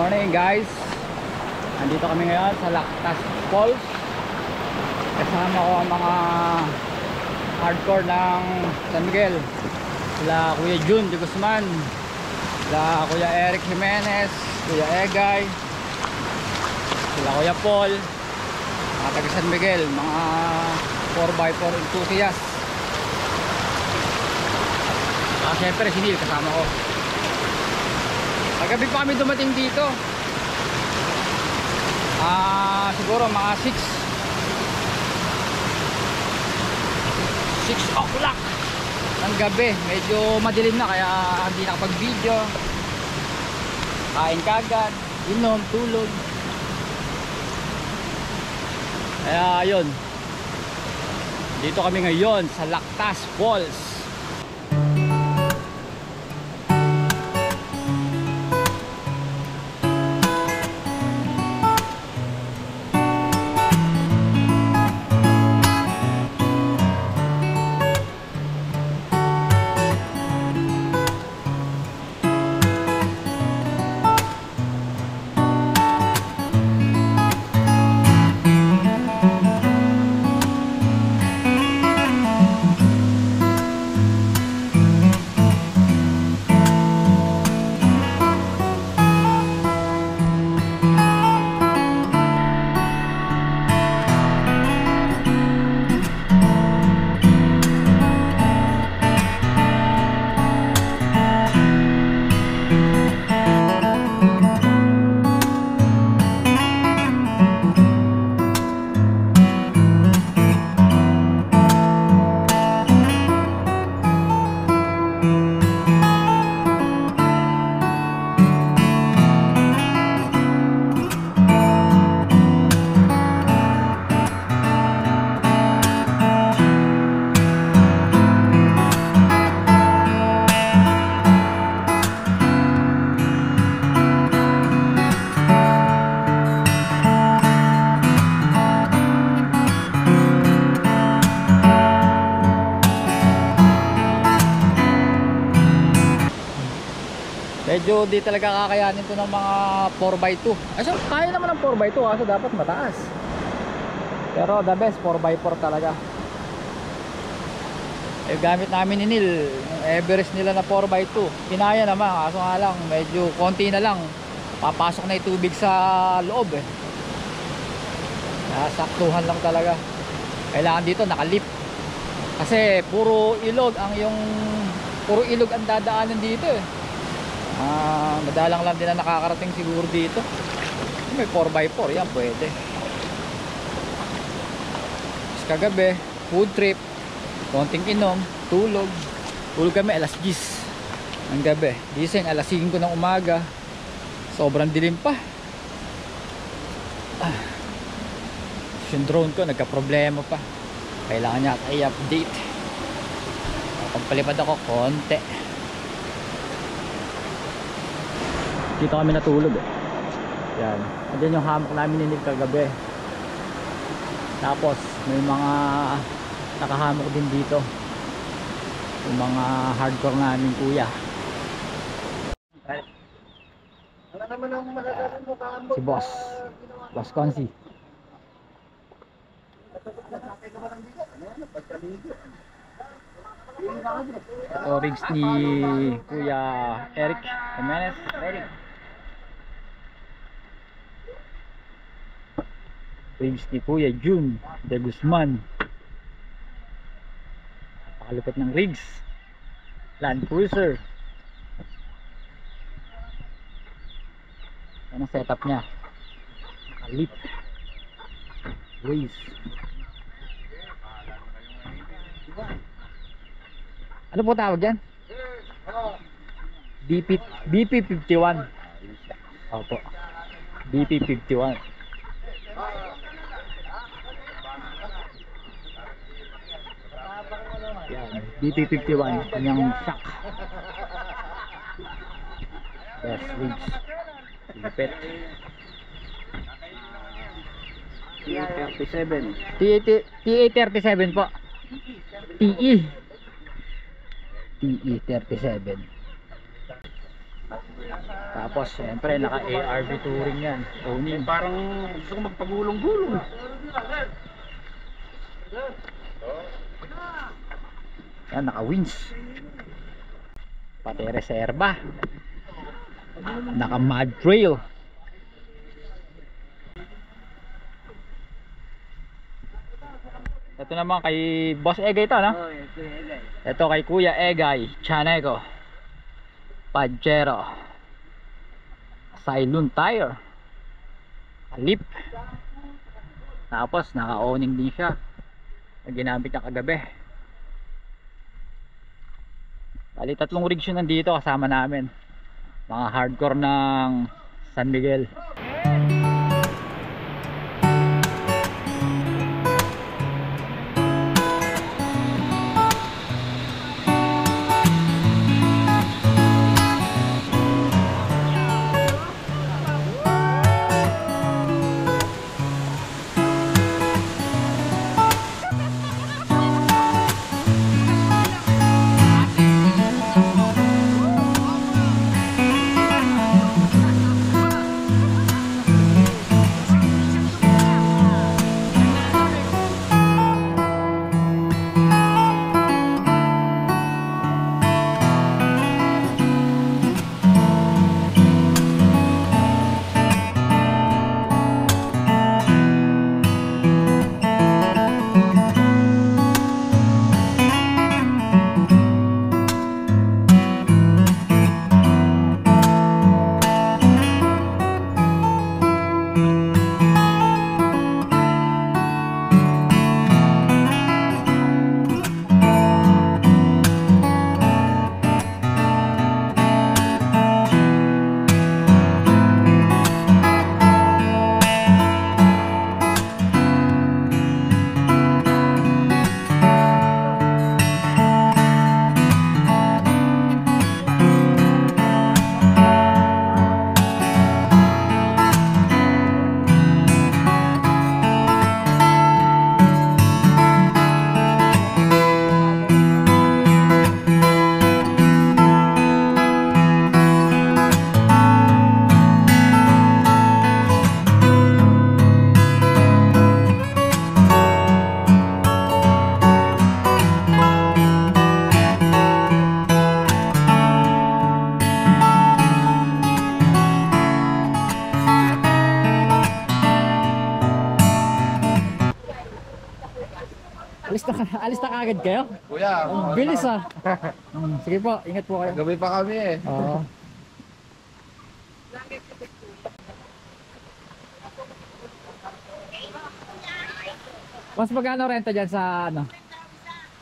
morning guys. Nandito kami ngayon sa Lactas Falls. Kasama ko ang mga hardcore ng San Miguel. Sila Kuya Jun de Guzman, sila Kuya Eric Jimenez, Kuya Egay, sila Kuya Paul, mga taga San Miguel, mga 4x4 enthusiasts. Siyempre si Neil kasama ko. Paggabi pa kami dumating dito, siguro mga 6 o'clock ng gabi. Medyo madilim na kaya hindi nakapag video. Kain kagad, inom, tulog. Kaya yun, dito kami ngayon sa Lactas Falls. Medyo di talaga kakayanin to ng mga 4x2. Ay, so, kaya naman ng 4x2 kaso dapat mataas. Pero the best 4x4 talaga. Eh, gamit namin ni Neil yung Everest nila na 4x2. Kinaya naman kaso nga lang medyo konti na lang. Papasok na yung tubig sa loob eh. Nasaktuhan lang talaga. Kailangan dito nakalip. Kasi puro ilog ang dadaanan dito eh. Madalang lang din na nakakarating siguro dito. May 4x4 yan, pwede. Tapos kagabi, food trip, konting inom, tulog kami alas 10 ng gabi. Gising alas 5 ng umaga. Sobrang dilim pa. Yung drone ko nagka-problema pa. Kailangan niya i-update. Pagpalipad ako konti. Dito kami natulog eh. Yan. Andyan yung hammock namin ni kagabi. Tapos may mga nakahammock din dito. Yung mga hardcore namin kuya. Si Boss Consi. Ito rigs ni Kuya Eric Jimenez. Rigs ni Kuya Jun de Guzman. Napakalupit ng rigs. Land Cruiser. Yan ang setup nya. Nakalip. Race. Ano po tawag yan? BP51. Opo. BP51. Yan, BP51. Kanyang shock. Yes, rigs. Lipit. TA37 po. TE37. Tapos syempre naka ARV touring yan. Owning. Parang gusto ko magpagulong-gulong. Yan, naka winch. Pati reserva. Naka mud trail. Ito naman kay Boss Egay to, no? Ito kay Kuya Egay Chaneco Pajero Cylon tire Lip. Tapos naka-owning din siya na ginamit niya kagabi. Bali 3 rigs yun nandito kasama namin, mga hardcore ng San Miguel. Alis na kagad kayo? Kuya, Ang bilis ah. Sige po, ingat po kayo. gabi pa kami eh. Oo. Mas magkano renta dyan sa ano?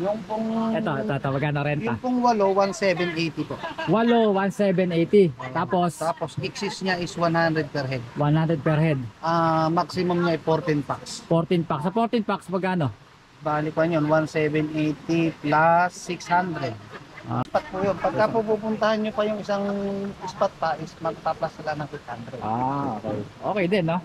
Yung pong... Ito, magkano renta? Yung pong walo, 1,780 po. Walo, 1,780. Tapos, Tapos, excess niya is 100 per head. 100 per head. Maximum niya ay 14 packs. 14 packs. Sa 14 packs, magkano? Bali pa yun, 1,780 plus 600. Spot po yun. Pagka po pupuntahan nyo pa yung isang spot pa, is magpa-plus sila ng 800. Okay. Okay din, no?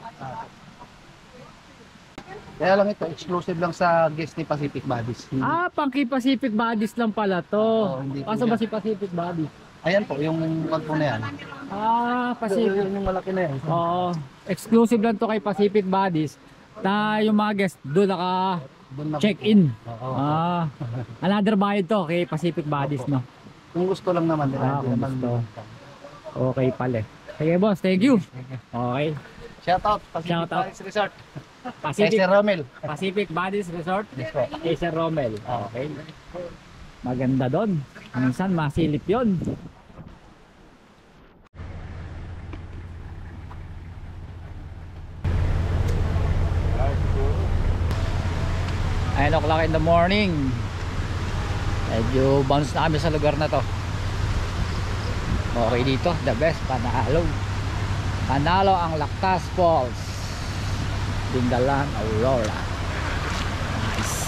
Kaya lang ito, exclusive lang sa guest ni Pacific Bodies. Pangki Pacific Bodies lang pala to. Oo, hindi po Kaso ba yan. si Pacific Bodies? Ayan po, yung wag po na yan. Pacific. Yung malaki na yan. Oo. Exclusive lang to kay Pacific Bodies. Na yung mga guest doon naka Doon na- check-in. Oo. Another bayad to kay Pacific Bodies, no? Kung gusto lang naman nila. Kung hindi naman gusto. Okay pala. Sige boss, thank you. Okay. Shout out, Pacific Shout out. Bodies Resort. Pacific Sir Romel. Pacific Bodies Resort. Yes po. Kay Sir Romel. Okay. Maganda doon. Minsan masilip 'yon. Nine o'clock in the morning. Medyo bounce na kami sa lugar na to. Okay dito, the best, panalo. Panalo ang Lactas Falls. Dingalan, Aurora. Nice.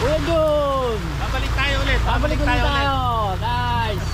Kuya Jun! Babalik tayo ulit. Babalik ulit tayo. Nice.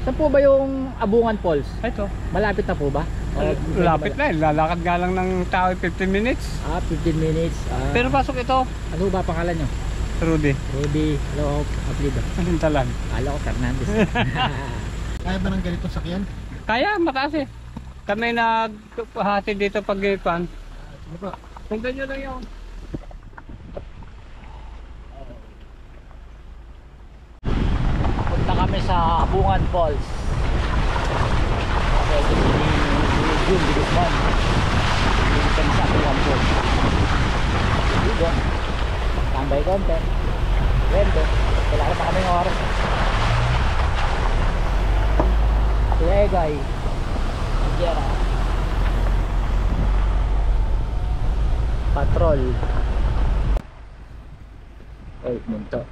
Saan po ba yung Abungan Falls? Ito. Malapit na po ba? Lapit na eh. Lalakad nga lang ng tao 15 minutes. 15 minutes. Pero pasok ito. Ano ba pangalan nyo? Rudy. Rudy. Hello, apelido. Talan. Kala ko Fernandez. Kaya ba ng ganito sakyan? Kaya mataas eh. Kami naghati dito pag-ipan. Kung ganyan lang yun. Punta kami sa Abungan Falls. Okay, ito si Jun Guzman. Dito kami sa Abungan Falls. Dito. Tambay konti. Wento. Kailangan pa kami ng oras. Si Egay. Si Jera. Patrol. Ay, munto.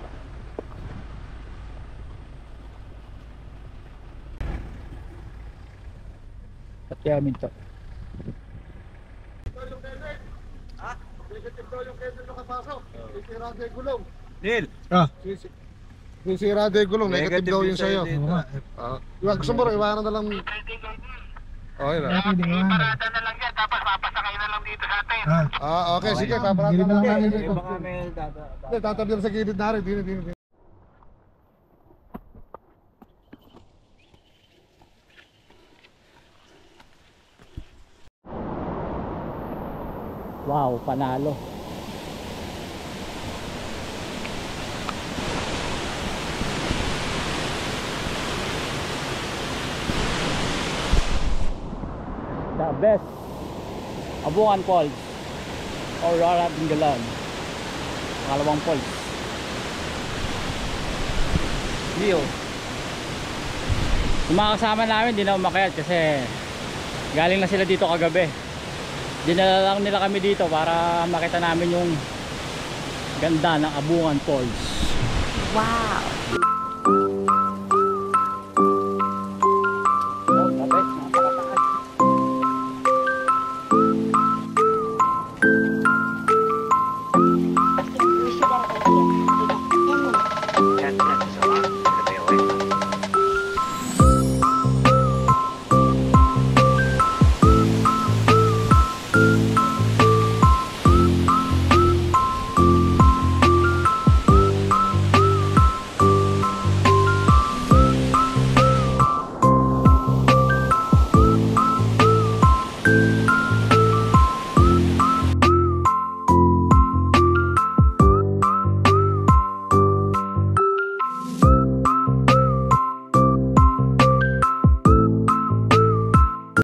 Kaya minto. Neil. Sisira daw yung gulong, negative daw yung sa'yo. Oo. Gusto mo rin, iwanan na lang. Okay na. Parada na lang yan, tapos papasakay na lang dito sa atin. Okay, sige, paparata na lang namin dito. Baka may dada. Hindi, tatabi na sa gilid na rin. Dini. Wow, panalo. The best Abungan Falls, Aurora Dingalan. Pangalawang falls. Leo. Yung mga kasama namin di na umakyat kasi galing na sila dito kagabi. Dinala lang nila kami dito para makita namin yung ganda ng Abungan Falls. Wow!